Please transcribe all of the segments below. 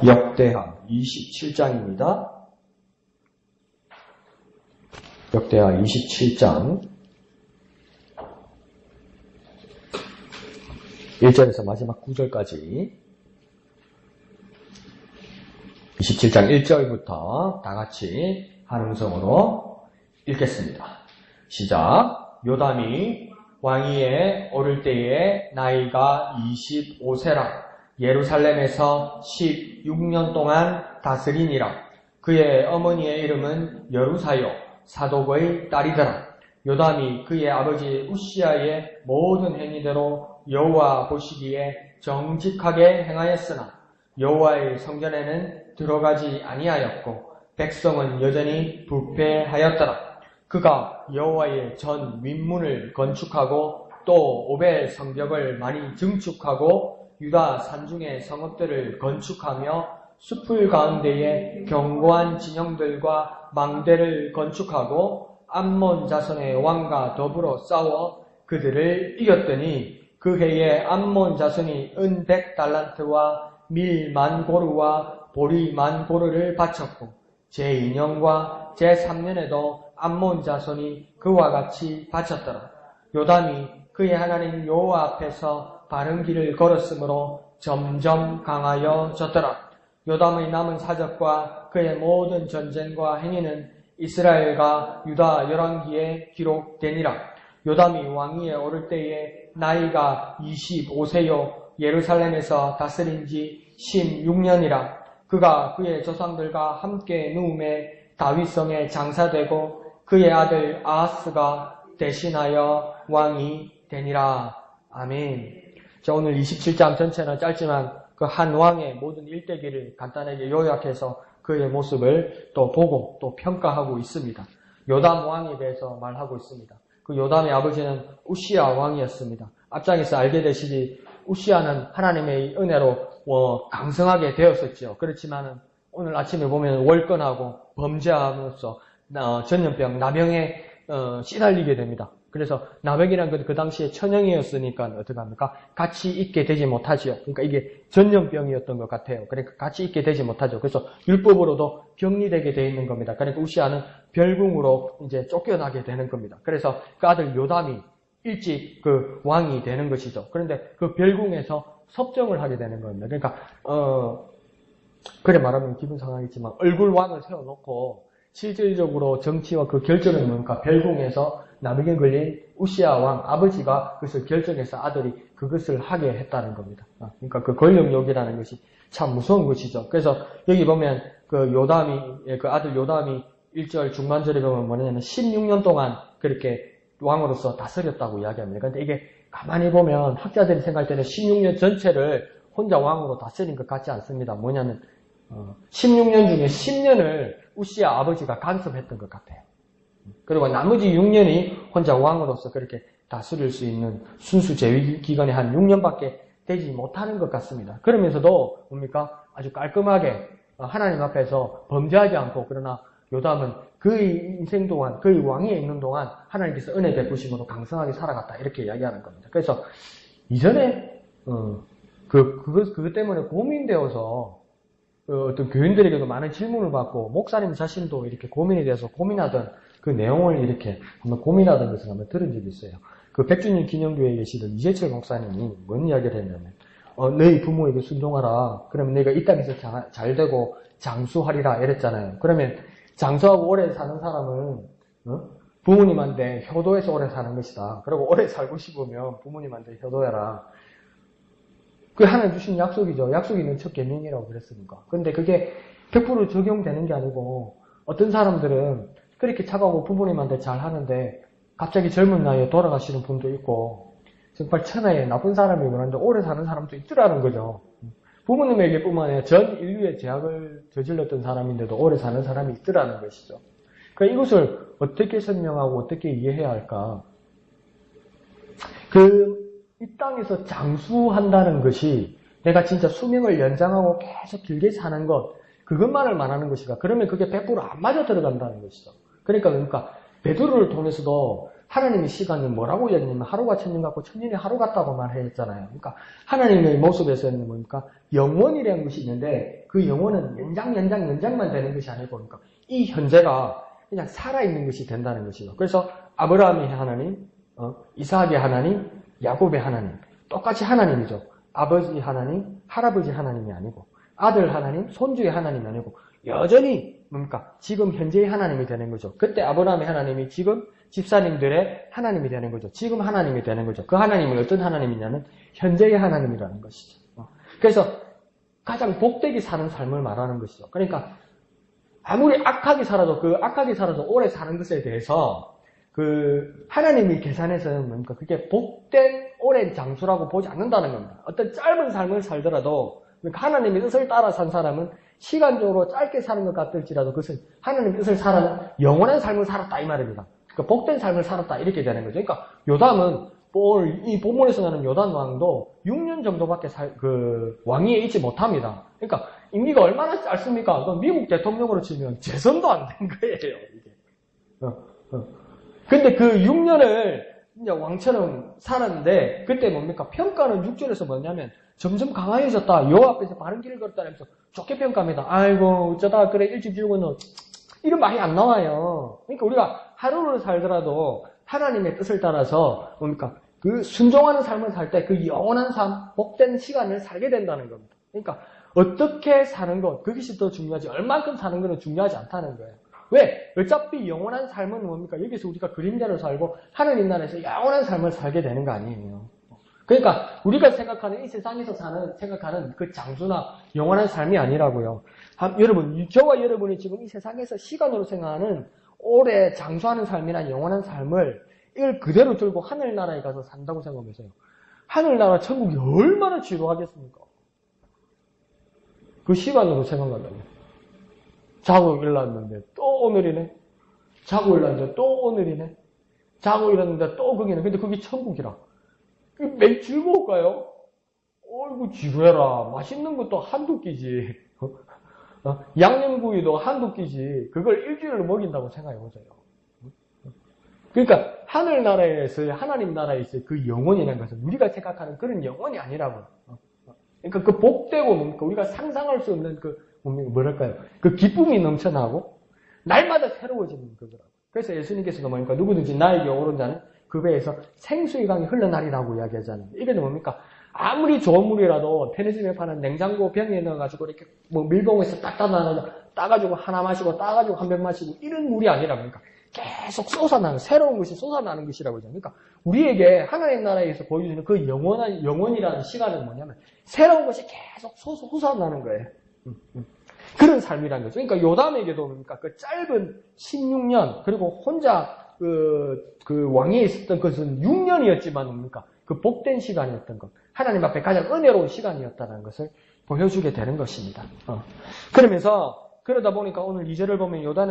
역대하 27장입니다. 역대하 27장 1절에서 마지막 9절까지 27장 1절부터 다같이 한 음성으로 읽겠습니다. 시작. 요담이 왕위에 오를 때에 나이가 25세라 예루살렘에서 16년 동안 다스리니라. 그의 어머니의 이름은 여루사요 사독의 딸이더라. 요담이 그의 아버지 우시아의 모든 행위대로 여호와 보시기에 정직하게 행하였으나 여호와의 성전에는 들어가지 아니하였고 백성은 여전히 부패하였더라. 그가 여호와의 전 윗문을 건축하고 또 오벨 성벽을 많이 증축하고 유다 산중의 성읍들을 건축하며 숲을 가운데에 견고한 진영들과 망대를 건축하고 암몬 자손의 왕과 더불어 싸워 그들을 이겼더니 그 해에 암몬 자손이 은 100달란트와 밀 10,000고루와 보리 10,000고루를 바쳤고 제2년과 제3년에도 암몬 자손이 그와 같이 바쳤더라. 요담이 그의 하나님 여호와 앞에서 바른 길을 걸었으므로 점점 강하여졌더라. 요담의 남은 사적과 그의 모든 전쟁과 행위는 이스라엘과 유다 열왕기에 기록되니라. 요담이 왕위에 오를 때에 나이가 25세요 예루살렘에서 다스린 지 16년이라. 그가 그의 조상들과 함께 누움에 다윗성에 장사되고 그의 아들 아하스가 대신하여 왕이 되니라. 아멘. 자, 오늘 27장 전체는 짧지만 그 한 왕의 모든 일대기를 간단하게 요약해서 그의 모습을 또 보고 또 평가하고 있습니다. 요담 왕에 대해서 말하고 있습니다. 그 요담의 아버지는 우시아 왕이었습니다. 앞장에서 알게 되시지 우시아는 하나님의 은혜로 강성하게 되었었죠. 그렇지만은 오늘 아침에 보면 월권하고 범죄함으로써 전염병, 나병에 시달리게 됩니다. 그래서 나병이란 건 그 당시에 천형이었으니까 어떻게 합니까? 같이 있게 되지 못하죠. 그러니까 이게 전염병이었던 것 같아요. 그러니까 같이 있게 되지 못하죠. 그래서 율법으로도 격리되게 되어 있는 겁니다. 그러니까 우시아는 별궁으로 이제 쫓겨나게 되는 겁니다. 그래서 그 아들 요담이 일찍 그 왕이 되는 것이죠. 그런데 그 별궁에서 섭정을 하게 되는 겁니다. 그러니까 그래 말하면 기분 상하겠지만 얼굴 왕을 세워놓고 실질적으로 정치와 그 결정은 뭡니까? 별궁에서 나병에 걸린 우시아 왕 아버지가 그것을 결정해서 아들이 그것을 하게 했다는 겁니다. 그러니까 그 권력욕이라는 것이 참 무서운 것이죠. 그래서 여기 보면 그 요담이, 그 아들 요담이 1절 중반절에 보면 뭐냐면 16년 동안 그렇게 왕으로서 다스렸다고 이야기합니다. 그런데 이게 가만히 보면 학자들이 생각할 때는 16년 전체를 혼자 왕으로 다스린 것 같지 않습니다. 뭐냐면 16년 중에 10년을 우시아 아버지가 간섭했던 것 같아요. 그리고 나머지 6년이 혼자 왕으로서 그렇게 다스릴 수 있는 순수 재위 기간이 한 6년밖에 되지 못하는 것 같습니다. 그러면서도 뭡니까? 아주 깔끔하게 하나님 앞에서 범죄하지 않고 그러나 요담은 그의 인생 동안, 그의 왕위에 있는 동안 하나님께서 은혜 베푸심으로 강성하게 살아갔다. 이렇게 이야기하는 겁니다. 그래서 이전에 그것 때문에 고민되어서 어떤 교인들에게도 많은 질문을 받고 목사님 자신도 이렇게 고민이 돼서 고민하던 그 내용을 이렇게 한번 고민하던 것을 한번 들은 적이 있어요. 그 백주년 기념교회에 계시던 이재철 목사님이 뭔 이야기를 했냐면 너희 부모에게 순종하라. 그러면 내가 이 땅에서 잘 되고 장수하리라 이랬잖아요. 그러면 장수하고 오래 사는 사람은 부모님한테 효도해서 오래 사는 것이다. 그리고 오래 살고 싶으면 부모님한테 효도해라. 그게 하나님 주신 약속이죠. 약속이 있는 첫 계명이라고 그랬으니까. 근데 그게 100% 적용되는 게 아니고 어떤 사람들은 그렇게 착하고 부모님한테 잘 하는데 갑자기 젊은 나이에 돌아가시는 분도 있고 정말 천하에 나쁜 사람이 그런데 오래 사는 사람도 있더라는 거죠. 부모님에게 뿐만 아니라 전 인류의 죄악을 저질렀던 사람인데도 오래 사는 사람이 있더라는 것이죠. 그러니까 이것을 어떻게 설명하고 어떻게 이해해야 할까? 이 땅에서 장수한다는 것이 내가 진짜 수명을 연장하고 계속 길게 사는 것, 그것만을 말하는 것이다. 그러면 그게 100% 안 맞아 들어간다는 것이죠. 그러니까 베드로를 통해서도 하나님의 시간이 뭐라고 이야기하냐면 하루가 천년 같고 천년이 하루 같다고 말했잖아요. 그러니까 하나님의 모습에서는 뭡니까? 영원이라는 것이 있는데 그 영혼은 연장만 되는 것이 아니고, 그러니까 이 현재가 그냥 살아있는 것이 된다는 것이죠. 그래서 아브라함의 하나님, 이삭의 하나님, 야곱의 하나님, 똑같이 하나님이죠. 아버지 하나님, 할아버지 하나님이 아니고, 아들 하나님, 손주의 하나님이 아니고, 여전히 뭡니까? 지금 현재의 하나님이 되는 거죠. 그때 아브라함의 하나님이 지금 집사님들의 하나님이 되는 거죠. 지금 하나님이 되는 거죠. 그 하나님은 어떤 하나님이냐면 현재의 하나님이라는 것이죠. 그래서 가장 복되게 사는 삶을 말하는 것이죠. 그러니까 아무리 악하게 살아도 그 악하게 살아서 오래 사는 것에 대해서 그 하나님이 계산해서는 뭡니까? 그게 복된 오랜 장수라고 보지 않는다는 겁니다. 어떤 짧은 삶을 살더라도 하나님의 뜻을 따라 산 사람은 시간적으로 짧게 사는 것 같을지라도 그것은 하나님의 뜻을 살아 영원한 삶을 살았다 이 말입니다. 그러니까 복된 삶을 살았다 이렇게 되는 거죠. 그러니까 요담은 이 본문에서 나는 요담 왕도 6년 정도밖에 왕위에 있지 못합니다. 그러니까 임기가 얼마나 짧습니까? 미국 대통령으로 치면 재선도 안 된 거예요. 이게. 근데 그 6년을 이제 왕처럼 살았는데 그때 뭡니까? 평가는 6절에서 뭐냐면 점점 강해졌다. 여호와 앞에서 바른 길을 걸었다 하면서 좋게 평가합니다. 아이고 어쩌다 그래 일찍 죽었노. 이런 말이 안 나와요. 그러니까 우리가 하루를 살더라도 하나님의 뜻을 따라서 뭡니까? 그 순종하는 삶을 살 때 그 영원한 삶, 복된 시간을 살게 된다는 겁니다. 그러니까 어떻게 사는 것, 그것이 더 중요하지 얼만큼 사는 것은 중요하지 않다는 거예요. 왜? 어차피 영원한 삶은 뭡니까? 여기서 우리가 그림자로 살고 하나님 나라에서 영원한 삶을 살게 되는 거 아니에요. 그러니까 우리가 생각하는 이 세상에서 생각하는 그 장수나 영원한 삶이 아니라고요. 여러분, 저와 여러분이 지금 이 세상에서 시간으로 생각하는 오래 장수하는 삶이나 영원한 삶을 이걸 그대로 들고 하늘나라에 가서 산다고 생각하면서요. 하늘나라 천국이 얼마나 지루하겠습니까? 그 시간으로 생각하면. 자고 일어났는데 또 오늘이네. 자고 일어났는데 또 오늘이네. 자고 일어났는데 또 거기네. 근데 그게 천국이라. 매일 즐거울까요? 어이구 지루해라. 맛있는 것도 한두 끼지. 양념구이도 한두 끼지. 그걸 일주일로 먹인다고 생각해보세요. 그러니까 하늘나라에서 하나님 나라에서 그 영혼이라는 것은 우리가 생각하는 그런 영혼이 아니라고. 그러니까 그 복되고 뭡니까? 우리가 상상할 수 없는 그 뭐랄까요? 그 기쁨이 넘쳐나고 날마다 새로워지는 거더라고요. 그래서 예수님께서도 뭡니까? 누구든지 나에게 오른 자는 그 배에서 생수의 강이 흘러나리라고 이야기하잖아요. 이게 뭡니까? 아무리 좋은 물이라도 편의점에 파는 냉장고 병에 넣어가지고 이렇게 뭐 밀봉해서 딱 따가지고 하나 마시고 따가지고 한 병 마시고 이런 물이 아니라 뭡니까? 계속 솟아나는 새로운 것이 솟아나는 것이라고 하죠. 그러니까 우리에게 하나님 나라에서 보여주는 그 영원이라는 시간은 뭐냐면 새로운 것이 계속 솟아나는 거예요. 그런 삶이라는 거죠. 그러니까 요담에게도 뭡니까? 그 짧은 16년 그리고 혼자 그 왕위에 있었던 것은 6년이었지만 뭡니까? 그 복된 시간이었던 것. 하나님 앞에 가장 은혜로운 시간이었다는 것을 보여주게 되는 것입니다. 그러다 보니까 오늘 2절을 보면 요담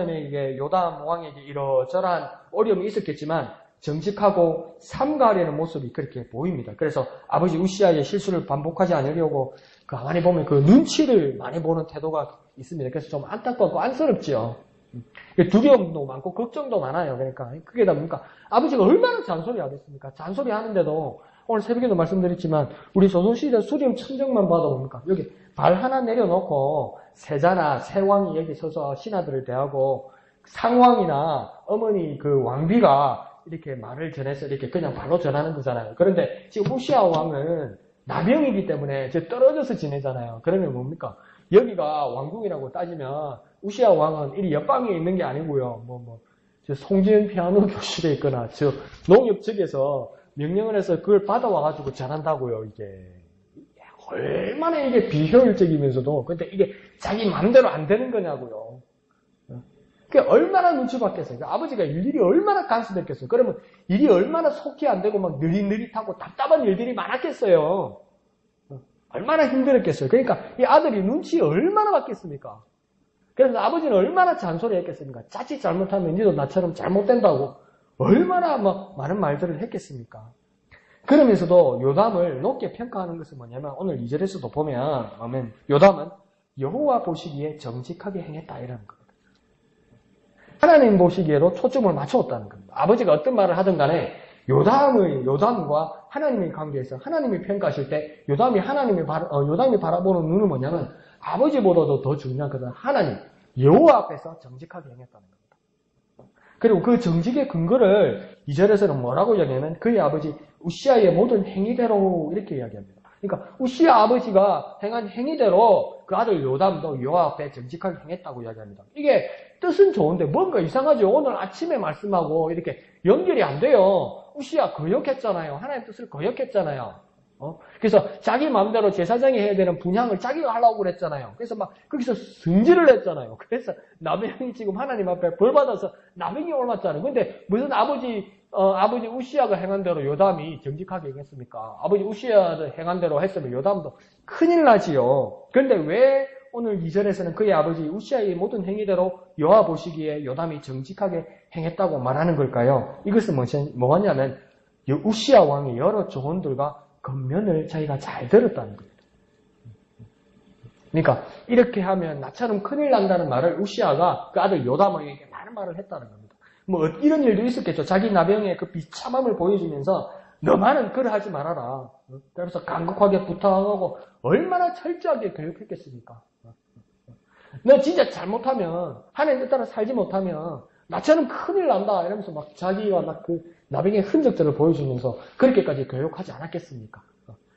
왕에게 이러저러한 어려움이 있었겠지만 정직하고 삼가하려는 모습이 그렇게 보입니다. 그래서 아버지 우시아의 실수를 반복하지 않으려고 가만히 보면 그 눈치를 많이 보는 태도가 있습니다. 그래서 좀 안타깝고 안쓰럽죠. 두려움도 많고 걱정도 많아요. 그러니까 그게 다 뭡니까? 아버지가 얼마나 잔소리 하겠습니까? 잔소리 하는데도 오늘 새벽에도 말씀드렸지만 우리 조선시대 수림 천정만 봐도 뭡니까? 여기 발 하나 내려놓고 세자나 세왕이 여기 서서 신하들을 대하고 상왕이나 어머니 그 왕비가 이렇게 말을 전해서 이렇게 그냥 바로 전하는 거잖아요. 그런데 지금 우시아 왕은 나병이기 때문에 떨어져서 지내잖아요. 그러면 뭡니까? 여기가 왕궁이라고 따지면 우시아 왕은 이 옆방에 있는 게 아니고요. 저 송지은 피아노 교실에 있거나 저 농협 측에서 명령을 해서 그걸 받아와가지고 잘한다고요. 이게 얼마나 이게 비효율적이면서도 근데 이게 자기 마음대로 안 되는 거냐고요. 그게 얼마나 눈치 봤겠어요. 그러니까 아버지가 일일이 얼마나 간섭했겠어요. 그러면 일이 얼마나 속히 안 되고 막 느릿느릿하고 답답한 일들이 많았겠어요. 얼마나 힘들었겠어요. 그러니까 이 아들이 눈치 얼마나 봤겠습니까? 그래서 아버지는 얼마나 잔소리했겠습니까? 자칫 잘못하면 니도 나처럼 잘못된다고 얼마나 많은 말들을 했겠습니까? 그러면서도 요담을 높게 평가하는 것은 뭐냐면 오늘 2절에서도 보면 요담은 여호와 보시기에 정직하게 행했다 이라는 겁니다. 하나님 보시기에도 초점을 맞추었다는 겁니다. 아버지가 어떤 말을 하든 간에 요담과 하나님의 관계에서 하나님이 평가하실 때 요담이 바라보는 눈은 뭐냐면 아버지보다도 더 중요한 것은 하나님, 여호와 앞에서 정직하게 행했다는 겁니다. 그리고 그 정직의 근거를 2절에서는 뭐라고 이야기하냐면 그의 아버지 우시아의 모든 행위대로 이렇게 이야기합니다. 그러니까 우시아 아버지가 행한 행위대로 그 아들 요담도 여호와 앞에 정직하게 행했다고 이야기합니다. 이게 뜻은 좋은데 뭔가 이상하죠. 오늘 아침에 말씀하고 이렇게 연결이 안 돼요. 우시아 거역했잖아요. 하나님 뜻을 거역했잖아요. 그래서 자기 마음대로 제사장이 해야 되는 분향을 자기가 하려고 그랬잖아요. 그래서 막 거기서 승질을 했잖아요. 그래서 나병이 지금 하나님 앞에 벌 받아서 나병이 옮았잖아요. 근데 무슨 아버지 우시아가 행한 대로 요담이 정직하게 행했습니까? 아버지 우시아가 행한 대로 했으면 요담도 큰일 나지요. 그런데 왜 오늘 2절에서는 그의 아버지 우시아의 모든 행위대로 여호와 보시기에 요담이 정직하게 행했다고 말하는 걸까요? 이것은 뭐냐면 우시아 왕의 여러 조언들과 겉면을 자기가 잘 들었다는 겁니다. 그러니까 이렇게 하면 나처럼 큰일 난다는 말을 우시아가 그 아들 요담에게 많은 말을 했다는 겁니다. 뭐 이런 일도 있었겠죠. 자기 나병의 그 비참함을 보여주면서 너만은 그러하지 말아라. 그래서 간곡하게 부탁하고 얼마나 철저하게 교육했겠습니까? 너 진짜 잘못하면 하나님 따라 살지 못하면 나처럼 큰일 난다 이러면서 막 자기가 막 그 나병의 흔적들을 보여주면서 그렇게까지 교육하지 않았겠습니까?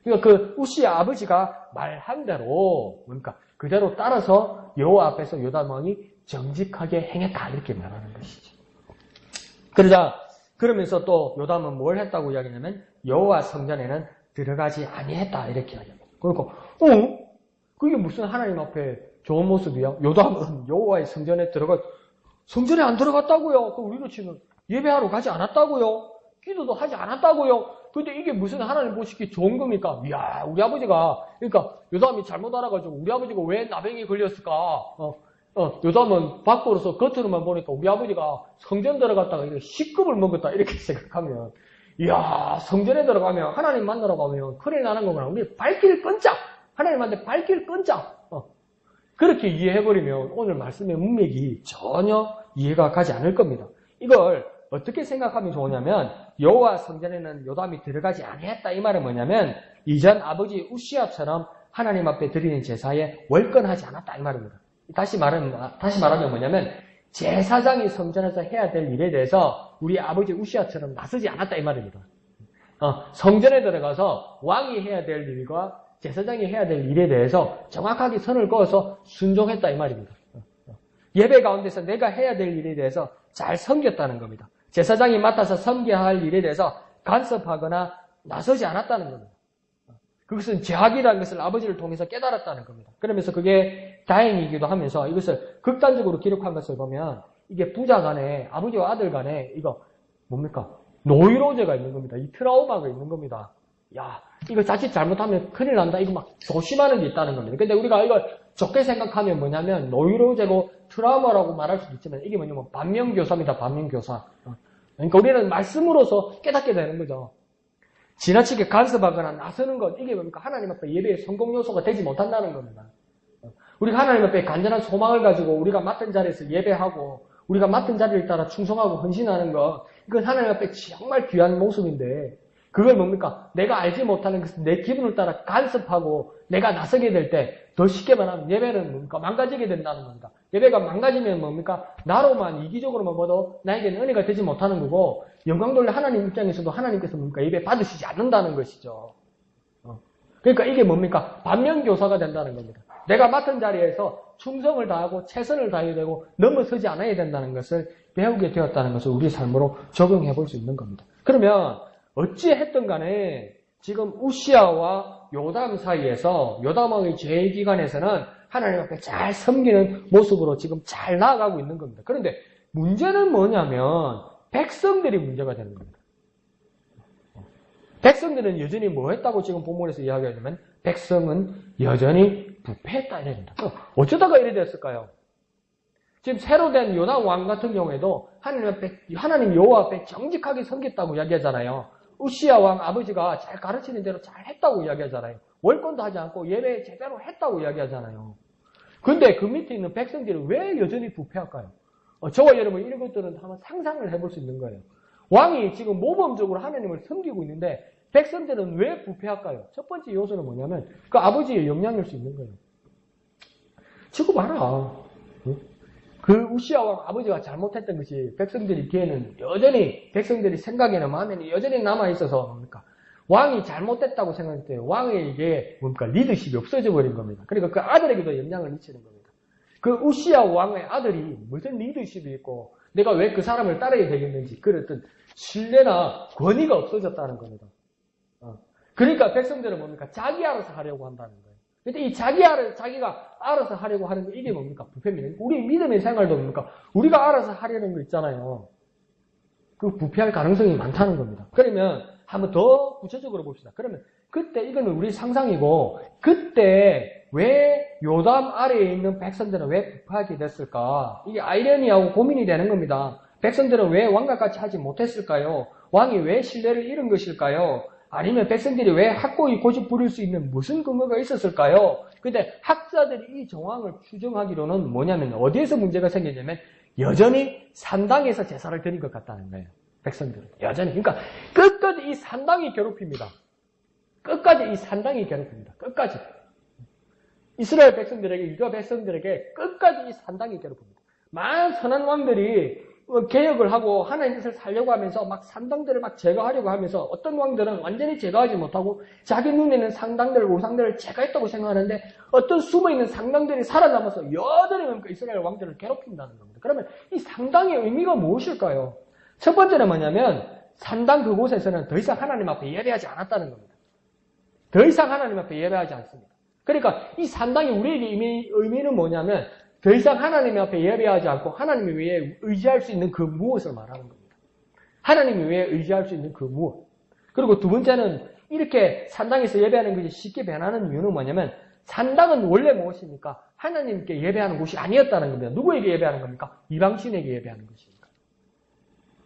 그러니까 그 우시아 아버지가 말한 대로 그러니까 그대로 따라서 여호와 앞에서 요담 왕이 정직하게 행했다 이렇게 말하는 것이죠. 그러면서 또 요담은 뭘 했다고 이야기하냐면 여호와 성전에는 들어가지 아니했다 이렇게 이야기합니다. 그러니까 그게 무슨 하나님 앞에 좋은 모습이야? 요담은 여호와의 성전에 성전에 안 들어갔다고요. 그 우리로 치면 예배하러 가지 않았다고요. 기도도 하지 않았다고요. 근데 이게 무슨 하나님 보시기 좋은 겁니까? 이야, 우리 아버지가 그러니까 요담이 잘못 알아가지고 우리 아버지가 왜 나병이 걸렸을까? 요담은 밖으로서 겉으로만 보니까 우리 아버지가 성전 들어갔다가 이렇게 식급을 먹었다 이렇게 생각하면 이야, 성전에 들어가면 하나님 만나러 가면 큰일 나는 거구나. 우리 발길 끊자. 하나님한테 발길 끊자. 그렇게 이해해버리면 오늘 말씀의 문맥이 전혀 이해가 가지 않을 겁니다. 이걸 어떻게 생각하면 좋으냐면 여호와 성전에는 요담이 들어가지 아니했다 이 말은 뭐냐면 이전 아버지 우시아처럼 하나님 앞에 드리는 제사에 월권하지 않았다 이 말입니다. 다시 말하면 뭐냐면 제사장이 성전에서 해야 될 일에 대해서 우리 아버지 우시아처럼 나서지 않았다 이 말입니다. 성전에 들어가서 왕이 해야 될 일과 제사장이 해야 될 일에 대해서 정확하게 선을 그어서 순종했다 이 말입니다. 예배 가운데서 내가 해야 될 일에 대해서 잘 섬겼다는 겁니다. 제사장이 맡아서 섬겨야 할 일에 대해서 간섭하거나 나서지 않았다는 겁니다. 그것은 죄악이라는 것을 아버지를 통해서 깨달았다는 겁니다. 그러면서 그게 다행이기도 하면서 이것을 극단적으로 기록한 것을 보면 이게 부자 간에 아버지와 아들 간에 이거 뭡니까? 노이로제가 있는 겁니다. 이 트라우마가 있는 겁니다. 야, 이거 자칫 잘못하면 큰일 난다. 이거 막 조심하는 게 있다는 겁니다. 근데 우리가 이걸 좋게 생각하면 뭐냐면 노이로제고 트라우마라고 말할 수도 있지만 이게 뭐냐면 반면교사입니다. 반면교사. 그러니까 우리는 말씀으로서 깨닫게 되는 거죠. 지나치게 간섭하거나 나서는 것 이게 뭡니까? 하나님 앞에 예배의 성공 요소가 되지 못한다는 겁니다. 우리가 하나님 앞에 간절한 소망을 가지고 우리가 맡은 자리에서 예배하고 우리가 맡은 자리를 따라 충성하고 헌신하는 것 이건 하나님 앞에 정말 귀한 모습인데 그걸 뭡니까? 내가 알지 못하는 것은 내 기분을 따라 간섭하고 내가 나서게 될 때 더 쉽게 말하면 예배는 뭡니까? 망가지게 된다는 겁니다. 예배가 망가지면 뭡니까? 나로만 이기적으로만 봐도 나에게는 은혜가 되지 못하는 거고 영광 돌려 하나님 입장에서도 하나님께서 뭡니까? 예배 받으시지 않는다는 것이죠. 그러니까 이게 뭡니까? 반면교사가 된다는 겁니다. 내가 맡은 자리에서 충성을 다하고 최선을 다해야 되고 넘어서지 않아야 된다는 것을 배우게 되었다는 것을 우리 삶으로 적용해 볼 수 있는 겁니다. 그러면 어찌했든 간에 지금 우시아와 요담 사이에서 요담 왕의 재위 기간에서는 하나님 앞에 잘 섬기는 모습으로 지금 잘 나아가고 있는 겁니다. 그런데 문제는 뭐냐면 백성들이 문제가 되는 겁니다. 백성들은 여전히 뭐 했다고 지금 본문에서 이야기하냐면 백성은 여전히 부패했다 이랍니다. 어쩌다가 이래 됐을까요? 지금 새로 된 요담 왕 같은 경우에도 하나님 여호와 앞에 정직하게 섬겼다고 이야기하잖아요. 우시아 왕 아버지가 잘 가르치는 대로 잘 했다고 이야기하잖아요. 월권도 하지 않고 예배 제대로 했다고 이야기하잖아요. 근데 그 밑에 있는 백성들이 왜 여전히 부패할까요? 저와 여러분 이런 것들은 한번 상상을 해볼 수 있는 거예요. 왕이 지금 모범적으로 하나님을 섬기고 있는데 백성들은 왜 부패할까요? 첫 번째 요소는 뭐냐면 그 아버지의 영향일 수 있는 거예요. 지고 봐라. 그 우시아 왕 아버지가 잘못했던 것이 백성들이 뒤에는 여전히 백성들이 생각에는 마음에는 여전히 남아있어서 뭡니까? 왕이 잘못됐다고 생각했대요. 왕에게 뭡니까? 리더십이 없어져 버린 겁니다. 그러니까 그 아들에게도 영향을 미치는 겁니다. 그 우시아 왕의 아들이 무슨 리더십이 있고 내가 왜 그 사람을 따라야 되겠는지 그런 어떤 신뢰나 권위가 없어졌다는 겁니다. 그러니까 백성들은 뭡니까? 자기 알아서 하려고 한다는 거예요. 근데 이 자기가 알아서 하려고 하는 거 이게 뭡니까? 부패입니다. 우리 믿음의 생활도 뭡니까? 우리가 알아서 하려는 거 있잖아요. 그 부패할 가능성이 많다는 겁니다. 그러면 한번 더 구체적으로 봅시다. 그러면 그때 이거는 우리 상상이고 그때 왜 요담 아래에 있는 백성들은 왜 부패하게 됐을까? 이게 아이러니하고 고민이 되는 겁니다. 백성들은 왜 왕과 같이 하지 못했을까요? 왕이 왜 신뢰를 잃은 것일까요? 아니면 백성들이 왜 학고히 고집 부릴 수 있는 무슨 근거가 있었을까요? 근데 학자들이 이 정황을 추정하기로는 뭐냐면 어디에서 문제가 생기냐면 여전히 산당에서 제사를 드린 것 같다는 거예요. 백성들은 여전히. 그러니까 끝까지 이 산당이 괴롭힙니다. 끝까지 이 산당이 괴롭힙니다. 끝까지. 이스라엘 백성들에게, 유다 백성들에게 끝까지 이 산당이 괴롭힙니다. 많은 선한 왕들이 개혁을 하고 하나님 뜻을 살려고 하면서 막 산당들을 막 제거하려고 하면서 어떤 왕들은 완전히 제거하지 못하고 자기 눈에는 상당들, 우상들을 제거했다고 생각하는데 어떤 숨어있는 상당들이 살아남아서 여전히 이스라엘 왕들을 괴롭힌다는 겁니다. 그러면 이 상당의 의미가 무엇일까요? 첫 번째는 뭐냐면 산당 그곳에서는 더 이상 하나님 앞에 예배하지 않았다는 겁니다. 더 이상 하나님 앞에 예배하지 않습니다. 그러니까 이 산당이 우리에게 의미는 뭐냐면 더 이상 하나님 앞에 예배하지 않고 하나님 위에 의지할 수 있는 그 무엇을 말하는 겁니다. 하나님 위에 의지할 수 있는 그 무엇. 그리고 두 번째는 이렇게 산당에서 예배하는 것이 쉽게 변하는 이유는 뭐냐면 산당은 원래 무엇입니까? 하나님께 예배하는 곳이 아니었다는 겁니다. 누구에게 예배하는 겁니까? 이방신에게 예배하는 것입니다.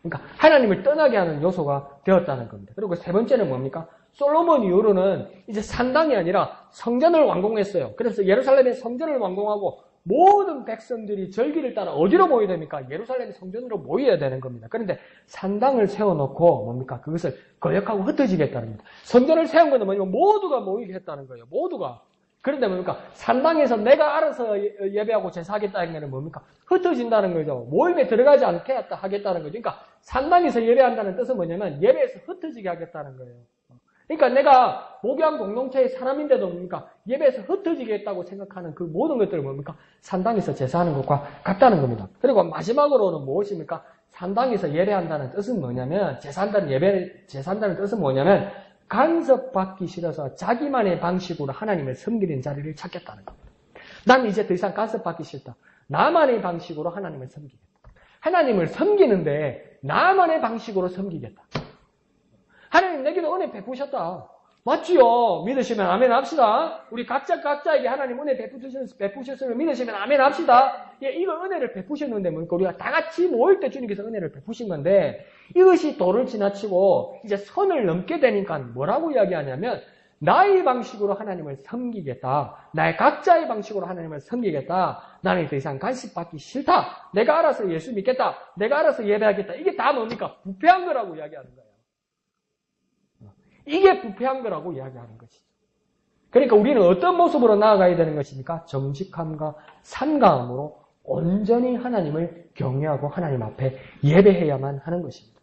그러니까 하나님을 떠나게 하는 요소가 되었다는 겁니다. 그리고 세 번째는 뭡니까? 솔로몬 이후로는 이제 산당이 아니라 성전을 완공했어요. 그래서 예루살렘의 성전을 완공하고 모든 백성들이 절기를 따라 어디로 모여야 됩니까? 예루살렘 성전으로 모여야 되는 겁니다. 그런데 산당을 세워놓고 뭡니까? 그것을 거역하고 흩어지게 했다는 겁니다. 성전을 세운 것은 뭐냐면 모두가 모이게 했다는 거예요. 모두가. 그런데 뭡니까? 산당에서 내가 알아서 예배하고 제사하겠다는 것은 뭡니까? 흩어진다는 거죠. 모임에 들어가지 않게 하겠다는 거죠. 그러니까 산당에서 예배한다는 뜻은 뭐냐면 예배에서 흩어지게 하겠다는 거예요. 그러니까 내가 목양 공동체의 사람인데도 뭡니까? 예배에서 흩어지겠다고 생각하는 그 모든 것들을 뭡니까? 산당에서 제사하는 것과 같다는 겁니다. 그리고 마지막으로는 무엇입니까? 산당에서 예배한다는 뜻은 뭐냐면, 제사한다는 뜻은 뭐냐면, 간섭받기 싫어서 자기만의 방식으로 하나님을 섬기는 자리를 찾겠다는 겁니다. 난 이제 더 이상 간섭받기 싫다. 나만의 방식으로 하나님을 섬기겠다. 하나님을 섬기는데 나만의 방식으로 섬기겠다. 하나님 내게도 은혜 베푸셨다. 맞지요? 믿으시면 아멘 합시다. 우리 각자에게 하나님 은혜 베푸셨으면 믿으시면 아멘 합시다. 예, 이거 은혜를 베푸셨는데 뭡니까? 우리가 다 같이 모일 때 주님께서 은혜를 베푸신 건데 이것이 도를 지나치고 이제 선을 넘게 되니까 뭐라고 이야기하냐면 나의 방식으로 하나님을 섬기겠다. 나의 각자의 방식으로 하나님을 섬기겠다. 나는 더 이상 간섭받기 싫다. 내가 알아서 예수 믿겠다. 내가 알아서 예배하겠다. 이게 다 뭡니까? 부패한 거라고 이야기하는 거예요. 이게 부패한 거라고 이야기하는 것이죠. 그러니까 우리는 어떤 모습으로 나아가야 되는 것입니까? 정직함과 산가함으로 온전히 하나님을 경외하고 하나님 앞에 예배해야만 하는 것입니다.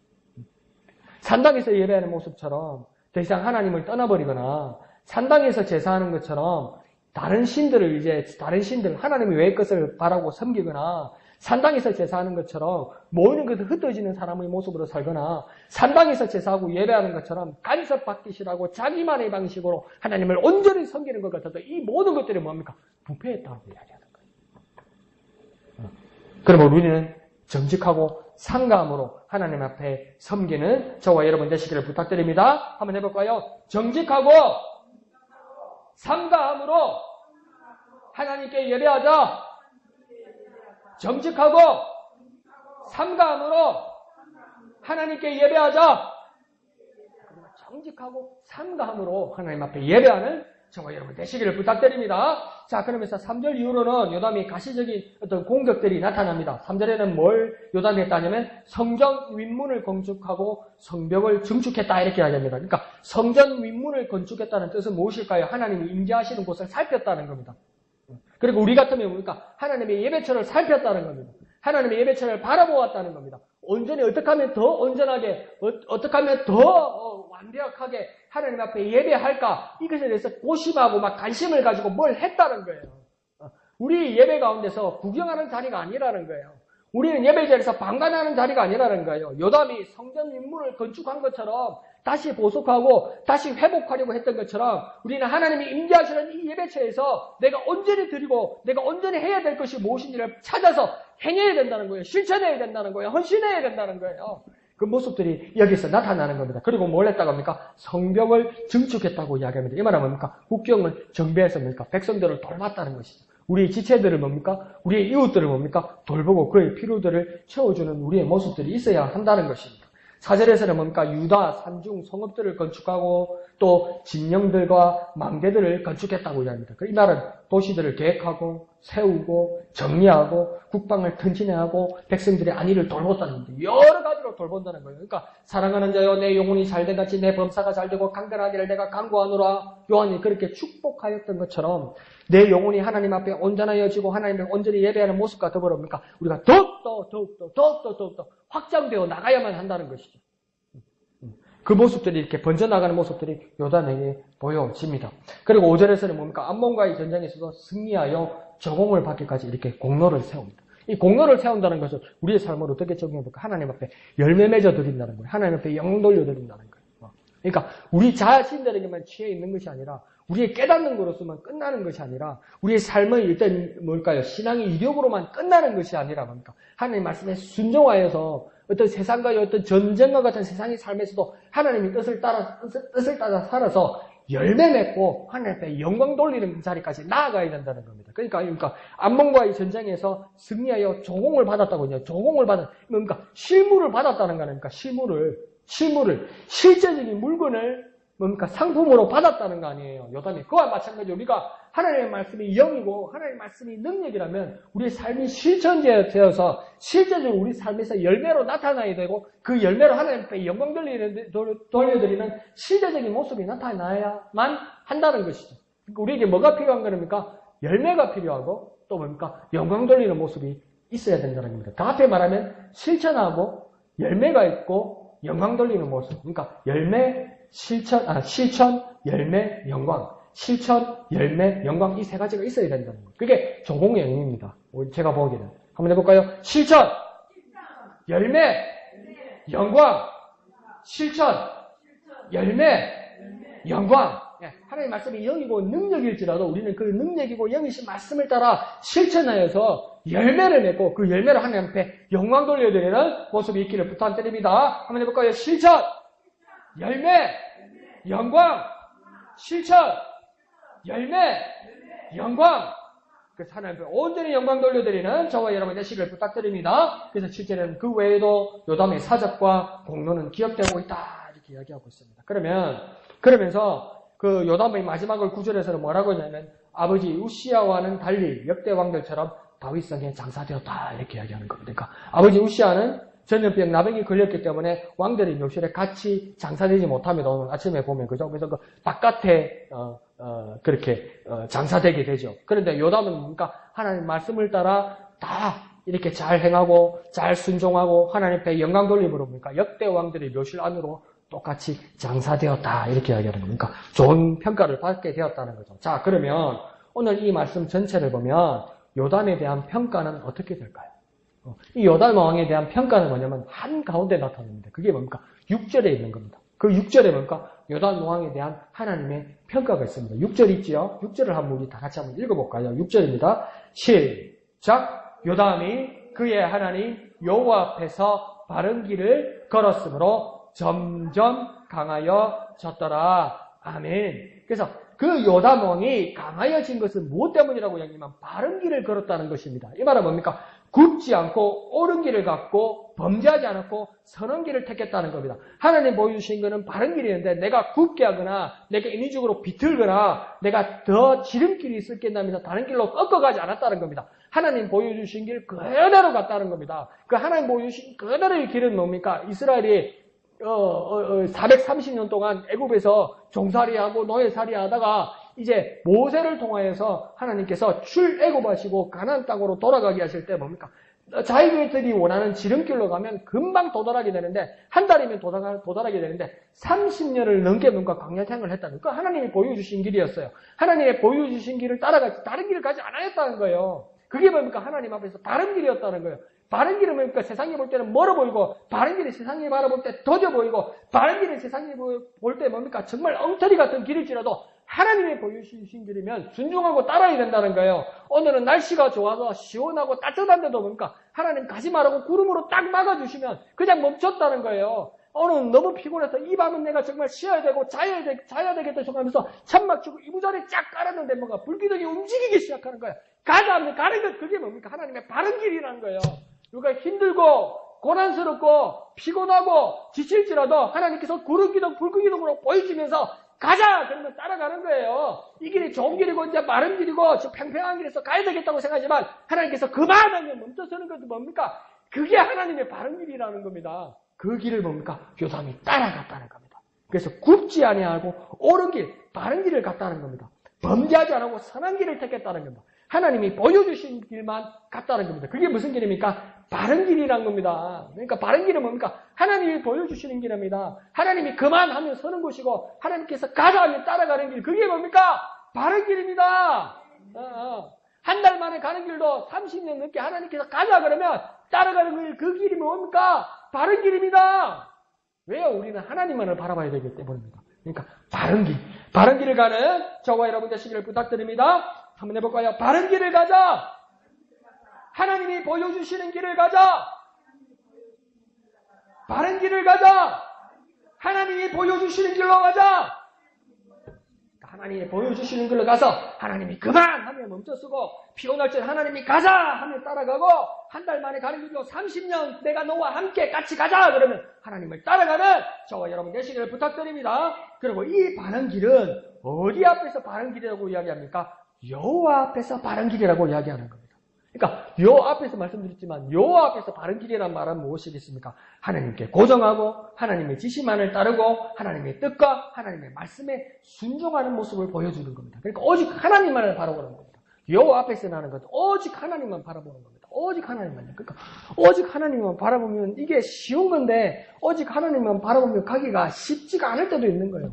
산당에서 예배하는 모습처럼 더 이상 하나님을 떠나버리거나 산당에서 제사하는 것처럼 다른 신들 하나님이 외의 것을 바라고 섬기거나 산당에서 제사하는 것처럼 모이는 것을 흩어지는 사람의 모습으로 살거나 산당에서 제사하고 예배하는 것처럼 간섭받기 싫어하고 자기만의 방식으로 하나님을 온전히 섬기는 것 같아도 이 모든 것들이 뭡니까? 부패했다고 이야기하는 거예요. 그러면 우리는 정직하고 상가함으로 하나님 앞에 섬기는 저와 여러분 되시기를 부탁드립니다. 한번 해볼까요? 정직하고 상가함으로 하나님께 예배하자. 정직하고 상가함으로 하나님께 예배하자. 정직하고 상가함으로 하나님 앞에 예배하는 저와 여러분 되시기를 부탁드립니다. 자, 그러면서 3절 이후로는 요담이 가시적인 어떤 공격들이 나타납니다. 3절에는 뭘 요담이 했다냐면 성전 윗문을 건축하고 성벽을 증축했다 이렇게 이야기합니다. 그러니까 성전 윗문을 건축했다는 뜻은 무엇일까요? 하나님이 임재하시는 곳을 살폈다는 겁니다. 그리고 우리 같으면 뭡니까? 하나님의 예배처를 살폈다는 겁니다. 하나님의 예배처를 바라보았다는 겁니다. 온전히 어떻게 하면 더 온전하게, 어떻게 하면 더 완벽하게 하나님 앞에 예배할까? 이것에 대해서 고심하고 막 관심을 가지고 뭘 했다는 거예요. 우리 예배 가운데서 구경하는 자리가 아니라는 거예요. 우리는 예배 자리에서 방관하는 자리가 아니라는 거예요. 요담이 성전 인물을 건축한 것처럼 다시 보석하고 다시 회복하려고 했던 것처럼 우리는 하나님이 임재하시는 이 예배처에서 내가 온전히 드리고 내가 온전히 해야 될 것이 무엇인지를 찾아서 행해야 된다는 거예요. 실천해야 된다는 거예요. 헌신해야 된다는 거예요. 그 모습들이 여기서 나타나는 겁니다. 그리고 뭘 했다고 합니까? 성벽을 증축했다고 이야기합니다. 이 말은 뭡니까? 국경을 정비해서 뭡니까? 백성들을 돌봤다는 것이죠. 우리의 지체들을 뭡니까? 우리의 이웃들을 뭡니까? 돌보고 그의 필요들을 채워주는 우리의 모습들이 있어야 한다는 것입니다. 4절에서는 뭡니까? 유다, 산중, 성읍들을 건축하고 또 진영들과 망대들을 건축했다고 이야기합니다. 이 말은 도시들을 계획하고 세우고 정리하고 국방을 튼튼해하고 백성들의 안위를 돌봤다는 겁니다. 여러 가지로 돌본다는 거예요. 그러니까 사랑하는 자여 내 영혼이 잘된 같이 내 범사가 잘되고 강건하기를 내가 간구하노라. 요한이 그렇게 축복하였던 것처럼 내 영혼이 하나님 앞에 온전하여지고 하나님을 온전히 예배하는 모습과 더불어 뭡니까? 우리가 더욱더 확장되어 나가야만 한다는 것이죠. 그 모습들이 이렇게 번져나가는 모습들이 요단에게 보여집니다. 그리고 5절에서는 뭡니까? 암몬과의 전쟁에서도 승리하여 저공을 받기까지 이렇게 공로를 세웁니다. 이 공로를 세운다는 것을 우리의 삶으로 어떻게 적용해볼까? 하나님 앞에 열매 맺어 드린다는 거예요. 하나님 앞에 영광 돌려 드린다는 거예요. 그러니까 우리 자신들에게만 취해 있는 것이 아니라 우리의 깨닫는 것으로만 끝나는 것이 아니라 우리의 삶의 일단 뭘까요? 신앙의 이력으로만 끝나는 것이 아니라 뭡니까? 하나님 말씀에 순종하여서 어떤 세상과의 어떤 전쟁과 같은 세상의 삶에서도 하나님의 뜻을 따라 살아서 열매 맺고 하나님 앞에 영광 돌리는 자리까지 나아가야 된다는 겁니다. 그러니까 암몬과의 전쟁에서 승리하여 조공을 받았다고요. 조공을 뭡니까? 실물을 받았다는 거 아닙니까? 실물을 실제적인 물건을 뭡니까? 상품으로 받았다는 거 아니에요. 요담이. 그와 마찬가지로 우리가 하나님의 말씀이 영이고 하나님의 말씀이 능력이라면 우리의 삶이 실천되어서 실제적으로 우리 삶에서 열매로 나타나야 되고 그 열매로 하나님께 영광 돌려드리는 실제적인 모습이 나타나야만 한다는 것이죠. 그러니까 우리에게 뭐가 필요한 겁니까? 열매가 필요하고 또 뭡니까? 영광 돌리는 모습이 있어야 된다는 겁니다. 그 앞에 말하면 실천하고 열매가 있고 영광 돌리는 모습. 그러니까 실천, 열매, 영광. 실천, 열매, 영광 이 세 가지가 있어야 된다는 거예요. 그게 조공의 의미입니다. 제가 보기에는. 한번 해볼까요? 실천, 열매, 영광. 실천, 열매, 영광. 하나님의 말씀이 영이고 능력일지라도 우리는 그 능력이고 영이신 말씀을 따라 실천하여서 열매를 맺고 그 열매를 하나님 앞에 영광 돌려드리는 모습이 있기를 부탁드립니다. 한번 해볼까요? 실천, 열매, 영광, 실천, 열매, 영광. 그래서 하나님 앞에 온전히 영광 돌려드리는 저와 여러분 되시길 부탁드립니다. 그래서 실제로는 그 외에도 요담의 사적과 공로는 기억되고 있다 이렇게 이야기하고 있습니다. 그러면서 그 요담의 마지막을 9절에서는 뭐라고 하냐면 아버지 우시아와는 달리 역대 왕들처럼 다윗성에 장사되었다 이렇게 이야기하는 겁니다. 그러니까 아버지 우시아는 전염병 나병이 걸렸기 때문에 왕들의 묘실에 같이 장사되지 못합니다. 오늘 아침에 보면 그죠? 그래서 그 바깥에 그렇게 장사되게 되죠. 그런데 요담은 뭡니까? 하나님 말씀을 따라 다 이렇게 잘 행하고 잘 순종하고 하나님 앞에 영광 돌림으로 뭡니까? 역대 왕들의 묘실 안으로 똑같이 장사되었다 이렇게 이야기하는 겁니까? 좋은 평가를 받게 되었다는 거죠. 자, 그러면 오늘 이 말씀 전체를 보면 요담에 대한 평가는 어떻게 될까요? 이 요담 왕에 대한 평가는 뭐냐면 한가운데 나타납니다. 그게 뭡니까? 6절에 있는 겁니다. 그 6절에 뭡니까? 요담 왕에 대한 하나님의 평가가 있습니다. 6절 있지요? 6절을 한번 우리 다 같이 한번 읽어볼까요? 6절입니다. 시작! 요담이 그의 하나님 여호와 앞에서 바른 길을 걸었으므로 점점 강하여졌더라. 아멘. 그래서 그 요담 왕이 강하여진 것은 무엇 때문이라고 이야기하면 바른 길을 걸었다는 것입니다. 이 말은 뭡니까? 굽지 않고 옳은 길을 갖고 범죄하지 않았고 선한 길을 택했다는 겁니다. 하나님 보여주신 것은 바른 길이었는데 내가 굽게 하거나 내가 인위적으로 비틀거나 내가 더 지름길이 있을 겠다면서 다른 길로 꺾어가지 않았다는 겁니다. 하나님 보여주신 길 그대로 갔다는 겁니다. 그 하나님 보여주신 그대로의 길은 뭡니까? 이스라엘이 430년 동안 애굽에서 종살이하고 노예살이 하다가 이제 모세를 통하여서 하나님께서 출애굽하시고 가나안 땅으로 돌아가게 하실 때 뭡니까? 자기들이 원하는 지름길로 가면 금방 도달하게 되는데, 한 달이면 도달하게 되는데 30년을 넘게 뭔가 광야 생활을 했다는 거. 하나님이 보여주신 길이었어요. 하나님의 보여주신 길을 따라가지 다른 길을 가지 않았다는 거예요. 그게 뭡니까? 하나님 앞에서 바른 길이었다는 거예요. 바른 길은 뭡니까? 세상이 볼 때는 멀어 보이고, 바른 길이 세상이 바라볼 때 더뎌 보이고, 바른 길은 세상이 볼 때 뭡니까? 정말 엉터리 같은 길일지라도 하나님이 보여주신 길이면 순종하고 따라야 된다는 거예요. 오늘은 날씨가 좋아서 시원하고 따뜻한데도 뭡니까? 하나님 가지 말라고 구름으로 딱 막아주시면 그냥 멈췄다는 거예요. 오늘 너무 피곤해서 이 밤은 내가 정말 쉬어야 되고 자야 되겠다 생각하면서 천막 치고 이부자리 쫙 깔았는데 뭔가 불기둥이 움직이기 시작하는 거예요. 가는 것, 그게 뭡니까? 하나님의 바른 길이라는 거예요. 누가 힘들고 고난스럽고 피곤하고 지칠지라도 하나님께서 구름기둥 불기둥으로 보여주면서 가자! 그러면 따라가는 거예요. 이 길이 좋은 길이고 이제 마른 길이고 평평한 길에서 가야 되겠다고 생각하지만 하나님께서 그만하면 멈춰서는 것도 뭡니까? 그게 하나님의 바른 길이라는 겁니다. 그 길을 뭡니까? 요담이 따라갔다는 겁니다. 그래서 굽지 아니하고 옳은 길, 바른 길을 갔다는 겁니다. 범죄하지 않고 선한 길을 택했다는 겁니다. 하나님이 보여주신 길만 갔다는 겁니다. 그게 무슨 길입니까? 바른 길이란 겁니다. 그러니까 바른 길은 뭡니까? 하나님이 보여주시는 길입니다. 하나님이 그만하면 서는 곳이고 하나님께서 가자 하면 따라가는 길. 그게 뭡니까? 바른 길입니다. 한 달 만에 가는 길도 30년 넘게 하나님께서 가자 그러면 따라가는 길, 그 길이 뭡니까? 바른 길입니다. 왜요? 우리는 하나님만을 바라봐야 되기 때문입니다. 그러니까 바른 길을 가는 저와 여러분 되시기를 부탁드립니다. 한번 해볼까요? 바른 길을 가자. 하나님이 보여주시는 길을 가자. 바른 길을 가자. 하나님이 보여주시는 길로 가자. 하나님이 보여주시는 길로 가서 하나님이 그만하면 멈춰서고 피곤할 때 하나님이 가자 하면 따라가고 한 달 만에 가는 길로 30년 내가 너와 함께 같이 가자 그러면 하나님을 따라가는 저와 여러분 되시기를 부탁드립니다. 그리고 이 바른 길은 어디 앞에서 바른 길이라고 이야기합니까? 여호와 앞에서 바른 길이라고 이야기하는 겁니다. 그러니까 여호와 앞에서 말씀드렸지만 여호와 앞에서 바른 길이란 말은 무엇이겠습니까? 하나님께 고정하고 하나님의 지시만을 따르고 하나님의 뜻과 하나님의 말씀에 순종하는 모습을 보여주는 겁니다. 그러니까 오직 하나님만을 바라보는 겁니다. 여호와 앞에서 나는 것 오직 하나님만 바라보는 겁니다. 오직 하나님만요. 그러니까 오직 하나님만 바라보면 이게 쉬운 건데 오직 하나님만 바라보면 가기가 쉽지가 않을 때도 있는 거예요.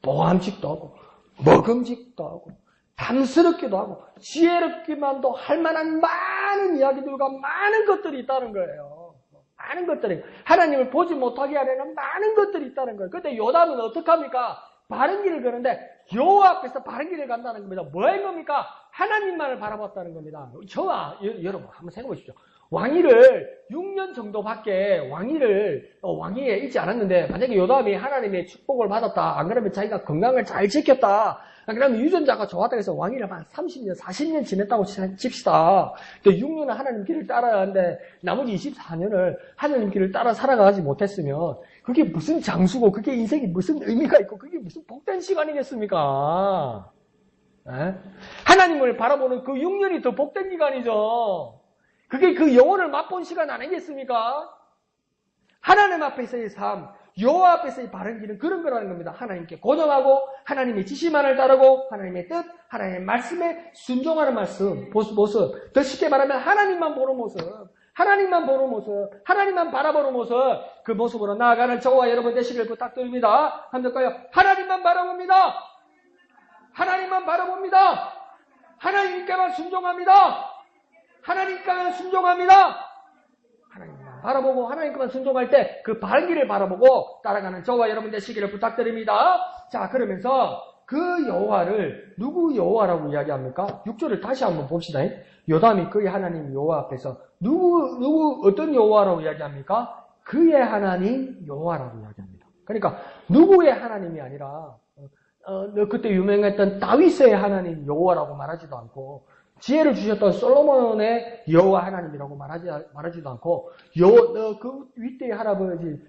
보암직도 하고 먹음직도 하고 탐스럽기도 하고 지혜롭기만도 할 만한 많은 이야기들과 많은 것들이 있다는 거예요. 많은 것들이 하나님을 보지 못하게 하려는 많은 것들이 있다는 거예요. 그런데 요담은 어떡합니까? 바른 길을 가는데 여호와 앞에서 바른 길을 간다는 겁니다. 뭐인 겁니까? 하나님만을 바라봤다는 겁니다. 저와 여러분 한번 생각해 보십시오. 왕위를 6년 정도밖에 왕위에 있지 않았는데 만약에 요담이 하나님의 축복을 받았다. 안 그러면 자기가 건강을 잘 지켰다. 안 그러면 유전자가 좋았다 해서 왕위를 한 30년, 40년 지냈다고 칩시다. 6년은 하나님 길을 따라야 하는데 나머지 24년을 하나님 길을 따라 살아가지 못했으면 그게 무슨 장수고 그게 인생이 무슨 의미가 있고 그게 무슨 복된 시간이겠습니까? 에? 하나님을 바라보는 그 6년이 더 복된 기간이죠. 그게 그 영혼을 맛본 시간 아니겠습니까? 하나님 앞에서의 삶, 여호와 앞에서의 바른 길은 그런 거라는 겁니다. 하나님께 고정하고 하나님의 지시만을 따르고 하나님의 뜻, 하나님의 말씀에 순종하는 모습. 더 쉽게 말하면 하나님만 보는 모습, 하나님만 바라보는 모습, 그 모습으로 나아가는 저와 여러분 되시길 부탁드립니다. 한번까요? 하나님만 바라봅니다. 하나님만 바라봅니다. 하나님께만 순종합니다. 하나님께만 순종합니다. 하나님만 바라보고 하나님께만 순종할 때 그 바른 길을 바라보고 따라가는 저와 여러분 되시기를 부탁드립니다. 자, 그러면서 그 여호와를 누구 여호와라고 이야기합니까? 6절을 다시 한번 봅시다. 요담이 그의 하나님 여호와 앞에서 어떤 여호와라고 이야기합니까? 그의 하나님 여호와라고 이야기합니다. 그러니까 누구의 하나님이 아니라 그때 유명했던 다윗의 하나님 여호와라고 말하지도 않고 지혜를 주셨던 솔로몬의 여호와 하나님이라고 말하지도 않고 그 윗대의 할아버지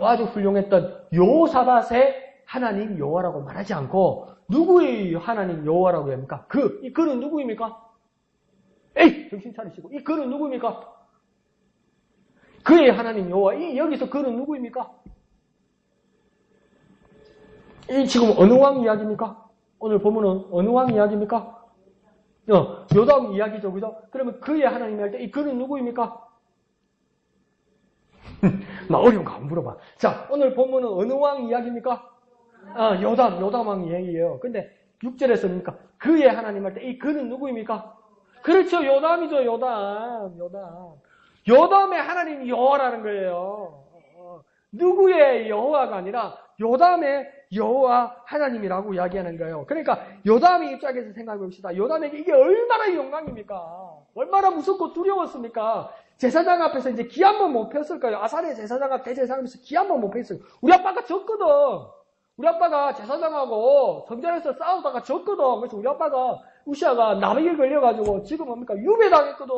아주 훌륭했던 여호사밧의 하나님 여호와라고 말하지 않고 누구의 하나님 여호와라고 합니까? 그는 누구입니까? 에이! 정신 차리시고 이 그는 누구입니까? 그의 하나님 여호와 여기서 그는 누구입니까? 이 지금 어느 왕 이야기입니까? 오늘 본문은 어느 왕 이야기입니까? 요담 이야기죠, 그죠? 그러면 그의 하나님이 할 때 이 그는 누구입니까? 막 어려운 거 안 물어봐. 자, 오늘 본문은 어느 왕 이야기입니까? 요담 왕 이야기예요. 근데 6절에서 뭡니까? 그의 하나님 할 때 이 그는 누구입니까? 그렇죠, 요담이죠, 요담. 요담의 하나님이 여호와라는 거예요. 누구의 여호와가 아니라 요담의 여호와 하나님이라고 이야기하는 거예요. 그러니까 요담의 입장에서 생각해 봅시다. 요담에게 이게 얼마나 영광입니까? 얼마나 무섭고 두려웠습니까? 제사장 앞에서 이제 기 한 번 못 폈을 거예요. 아살의 제사장 앞 대제사장에서 기 한 번 못 폈어요. 우리 아빠가 졌거든. 우리 아빠가 제사장하고 성전에서 싸우다가 졌거든. 그래서 우리 아빠가 우시아가 나병에 걸려가지고 지금 뭡니까? 유배당했거든.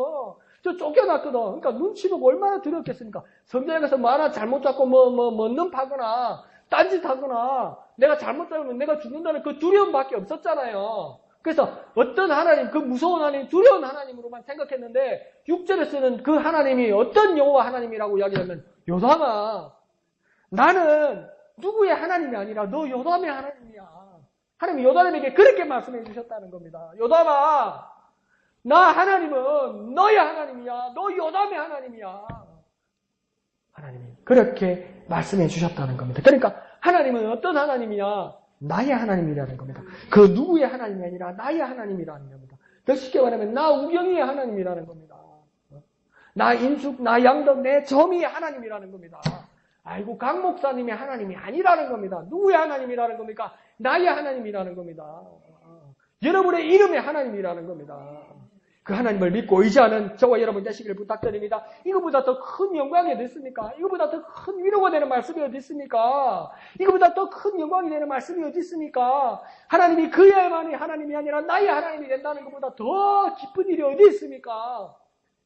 저 쫓겨났거든. 그러니까 눈치 보고 얼마나 두렵겠습니까? 성전에 가서 뭐 하나 잘못 잡고 넌 파거나 딴짓 하거나 내가 잘못 잡으면 내가 죽는다는 그 두려움밖에 없었잖아요. 그래서 어떤 하나님, 그 무서운 하나님, 두려운 하나님으로만 생각했는데 6절에서는 그 하나님이 어떤 여호와 하나님이라고 이야기하면 요담아, 나는 누구의 하나님이 아니라 너 요담의 하나님이야. 하나님이 요담에게 그렇게 말씀해 주셨다는 겁니다. 요담아, 나 하나님은 너의 하나님이야. 너 요담의 하나님이야. 하나님이 그렇게 말씀해 주셨다는 겁니다. 그러니까 하나님은 어떤 하나님이냐? 나의 하나님이라는 겁니다. 그 누구의 하나님이 아니라 나의 하나님이라는 겁니다. 더 쉽게 말하면 나 우경이의 하나님이라는 겁니다. 나 인숙, 나 양덕, 내 점이의 하나님이라는 겁니다. 아이고 강 목사님의 하나님이 아니라는 겁니다. 누구의 하나님이라는 겁니까? 나의 하나님이라는 겁니다. 여러분의 이름의 하나님이라는 겁니다. 그 하나님을 믿고 의지하는 저와 여러분 되시기를 부탁드립니다. 이거보다 더 큰 영광이 어디 있습니까? 이거보다 더 큰 위로가 되는 말씀이 어디 있습니까? 이거보다 더 큰 영광이 되는 말씀이 어디 있습니까? 하나님이 그야만이 하나님이 아니라 나의 하나님이 된다는 것보다 더 기쁜 일이 어디 있습니까?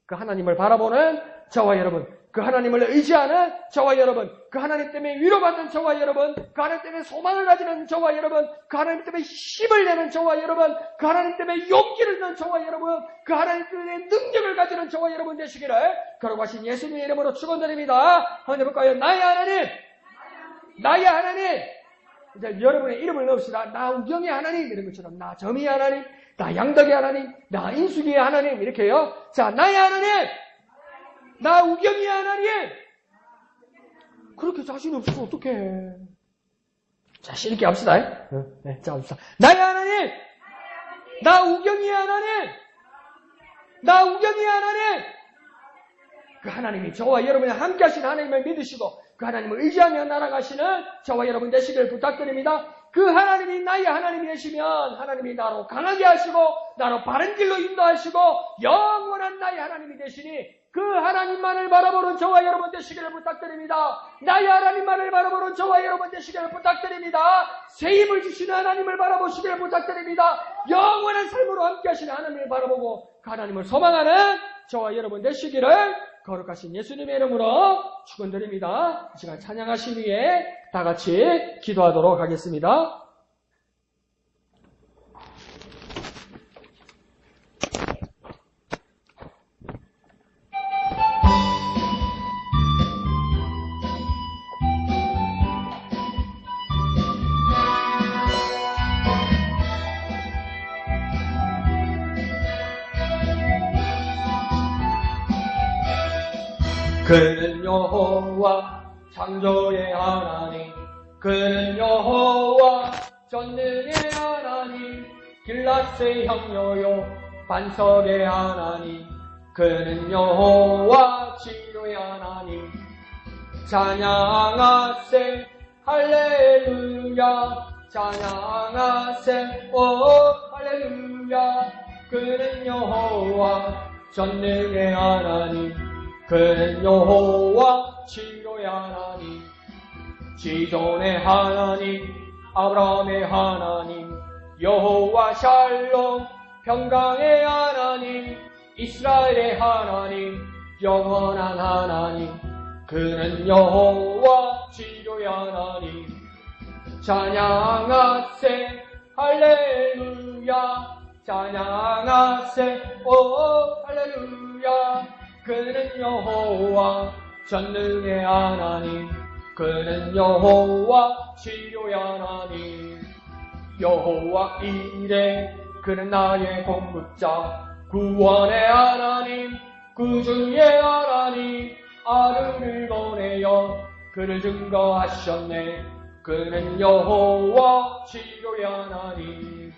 그 하나님을 바라보는 저와 여러분, 그 하나님을 의지하는 저와 여러분, 그 하나님 때문에 위로받는 저와 여러분, 그 하나님 때문에 소망을 가지는 저와 여러분, 그 하나님 때문에 힘을 내는 저와 여러분, 그 하나님 때문에 용기를 내는 저와 여러분, 그 하나님 때문에 능력을 가지는 저와 여러분 되시기를 거룩하신 예수님의 이름으로 축원드립니다. 한번 해볼까요? 나의 하나님, 나의 하나님. 이제 여러분의 이름을 넣읍시다. 나 우경의 하나님 이런 것처럼 나 점이의 하나님, 나 양덕의 하나님, 나 인숙이의 하나님 이렇게요. 자, 나의 하나님, 나 우경이의 하나님. 그렇게 자신 없으면 어떡해. 자신 있게 합시다. 네, 자, 합시다. 나의 하나님, 나 우경이의 하나님, 나 우경이의 하나님. 그 하나님이 저와 여러분이 함께 하신 하나님을 믿으시고 그 하나님을 의지하며 날아가시는 저와 여러분 되시길 부탁드립니다. 그 하나님이 나의 하나님이 되시면 하나님이 나로 강하게 하시고 나로 바른 길로 인도하시고 영원한 나의 하나님이 되시니 그 하나님만을 바라보는 저와 여러분 되시기를 부탁드립니다. 나의 하나님만을 바라보는 저와 여러분 되시기를 부탁드립니다. 새 힘을 주시는 하나님을 바라보시기를 부탁드립니다. 영원한 삶으로 함께 하시는 하나님을 바라보고 그 하나님을 소망하는 저와 여러분 되시기를 거룩하신 예수님의 이름으로 축원드립니다. 이 시간 찬양하시기 위해 다 같이 기도하도록 하겠습니다. 그는 여호와 창조의 하나님, 그는 여호와 전능의 하나님, 길라스의 형여요 반석의 하나님, 그는 여호와 치료의 하나님. 찬양하세 할렐루야, 찬양하세 오 할렐루야. 그는 여호와 전능의 하나님, 그는 여호와 치료의 하나님, 지존의 하나님, 아브라함의 하나님, 여호와 샬롬 평강의 하나님, 이스라엘의 하나님, 영원한 하나님. 그는 여호와 치료의 하나님. 찬양하세 할렐루야, 찬양하세 오 할렐루야. 그는 여호와 전능의 하나님, 그는 여호와 치료의 하나님. 여호와 이레 그는 나의 공급자 구원의 하나님 구주의 하나님 아들을 보내어 그를 증거하셨네. 그는 여호와 치료의 하나님.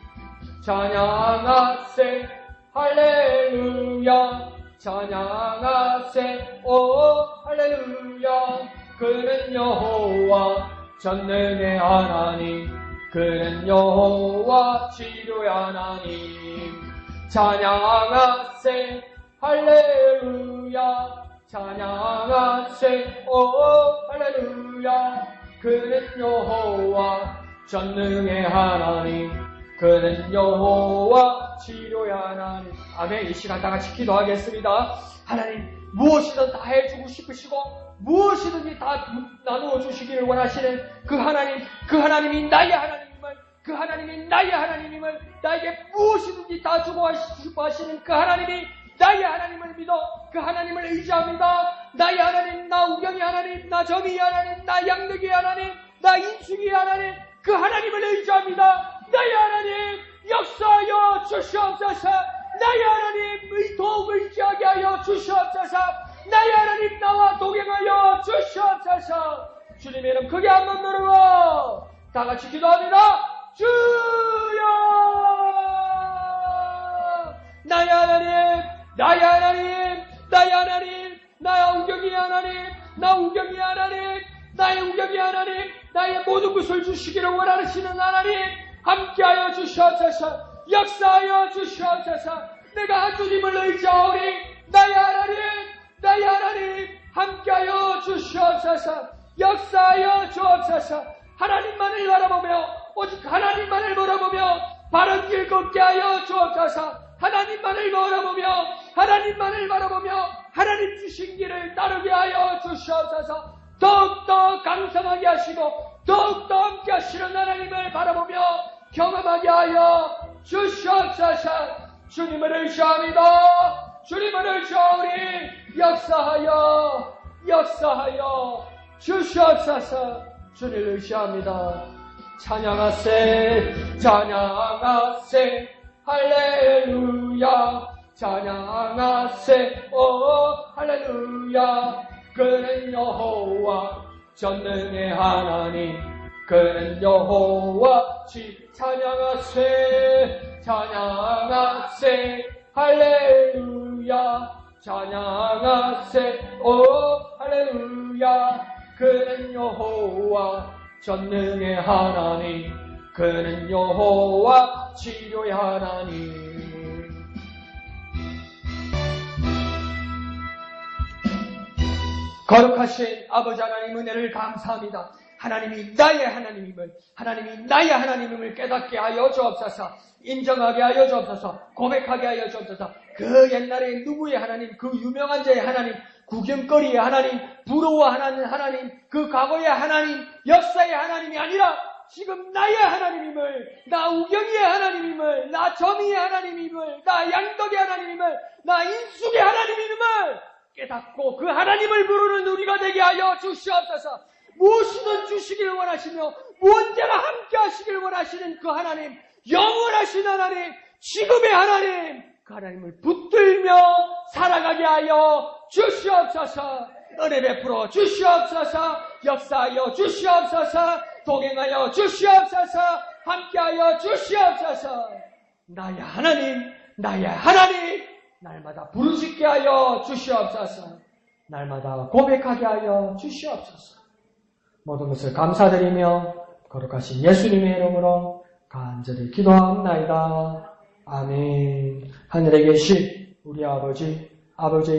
찬양하세 할렐루야 찬양하세 오 할렐루야. 그는 여호와 전능의 하나님 그는 여호와 치료의 하나님. 찬양하세 할렐루야 찬양하세 오 할렐루야. 그는 여호와 전능의 하나님 그는 여호와 치료의 하나님. 아멘. 이 시간 다 같이 기도하겠습니다. 하나님 무엇이든 다 해주고 싶으시고 무엇이든지 다 나누어 주시기를 원하시는 그 하나님이 나의 하나님임을 그 하나님이 나의 하나님임을 나에게 무엇이든지 다 주고 하시는 그 하나님이 나의 하나님을 믿어 그 하나님을 의지합니다. 나의 하나님, 나 우경이 하나님, 나 점이 하나님, 나 양득이 하나님, 나 인숙이 하나님 그 하나님을 의지합니다. 나의 하나님 역사하여 주시옵소서. 나의 하나님 더욱 의지하게 하여 주시옵소서. 나의 하나님 나와 동행하여 주시옵소서. 주님의 이름 크게 한번 누르고 다 같이 기도합니다. 주여 나의 하나님 나의 하나님 나의 하나님 나의 우경이 하나님 나 우경이 하나님 나의 우경이 하나님 나의 모든 것을 주시기를 원하시는 하나님 함께하여 주시옵소서. 역사하여 주시옵소서. 내가 주님을 의지하오니 나의 하나님 함께하여 주시옵소서. 역사하여 주옵소서. 하나님만을 바라보며 오직 하나님만을 바라보며 바른 길 걷게 하여 주옵소서. 하나님만을 바라보며 하나님 주신 길을 따르게 하여 주시옵소서. 더욱더 강성하게 하시고 더욱더 함께 하시는 하나님을 바라보며 경험하게 하여 주시옵소서. 주님을 의지합니다. 주님을 의지하오니 역사하여 주시옵소서. 주님을 의지합니다. 찬양하세 할렐루야 찬양하세 오 할렐루야. 그는 여호와 전능의 하나님 그는 여호와 찬양하세 할렐루야 찬양하세 오 할렐루야. 그는 여호와 전능의 하나님 그는 여호와 치료의 하나님. 거룩하신 아버지 하나님 은혜를 감사합니다. 하나님이 나의 하나님임을 깨닫게 하여 주옵소서. 인정하게 하여 주옵소서. 고백하게 하여 주옵소서. 그 옛날에 누구의 하나님, 그 유명한 자의 하나님, 구경거리의 하나님, 부러워하는 하나님, 그 과거의 하나님, 역사의 하나님이 아니라 지금 나의 하나님임을, 나 우경이의 하나님임을, 나 점이의 하나님임을, 나 양덕의 하나님임을, 나 인숙의 하나님임을 깨닫고 그 하나님을 부르는 우리가 되게 하여 주시옵소서. 무엇이든 주시기를 원하시며 무언제나 함께 하시기를 원하시는 그 하나님, 영원하신 하나님, 지금의 하나님, 그 하나님을 붙들며 살아가게 하여 주시옵소서. 은혜 베풀어 주시옵소서. 역사하여 주시옵소서. 동행하여 주시옵소서. 함께하여 주시옵소서. 나의 하나님 날마다 부르짖게 하여 주시옵소서. 날마다 고백하게 하여 주시옵소서. 모든 것을 감사드리며 거룩하신 예수님의 이름으로 간절히 기도합나이다. 아멘. 하늘에 계신 우리 아버지의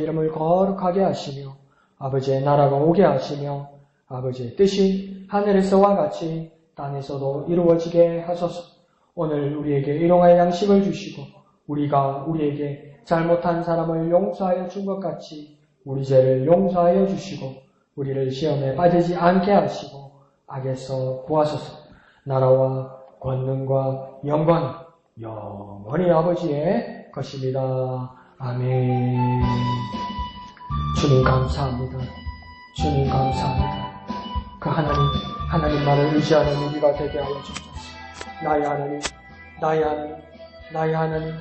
이름을 거룩하게 하시며 아버지의 나라가 오게 하시며 아버지의 뜻이 하늘에서와 같이 땅에서도 이루어지게 하소서. 오늘 우리에게 일용할 양식을 주시고 우리가 우리에게 잘못한 사람을 용서하여 준 것 같이 우리 죄를 용서하여 주시고 우리를 시험에 빠지지 않게 하시고 악에서 구하소서. 나라와 권능과 영광 영원히 아버지의 것입니다. 아멘. 주님 감사합니다. 주님 감사합니다. 그 하나님만을 의지하는 우리가 되게 하여 주옵소서. 나의 하나님, 나의 하나님, 나의 하나님,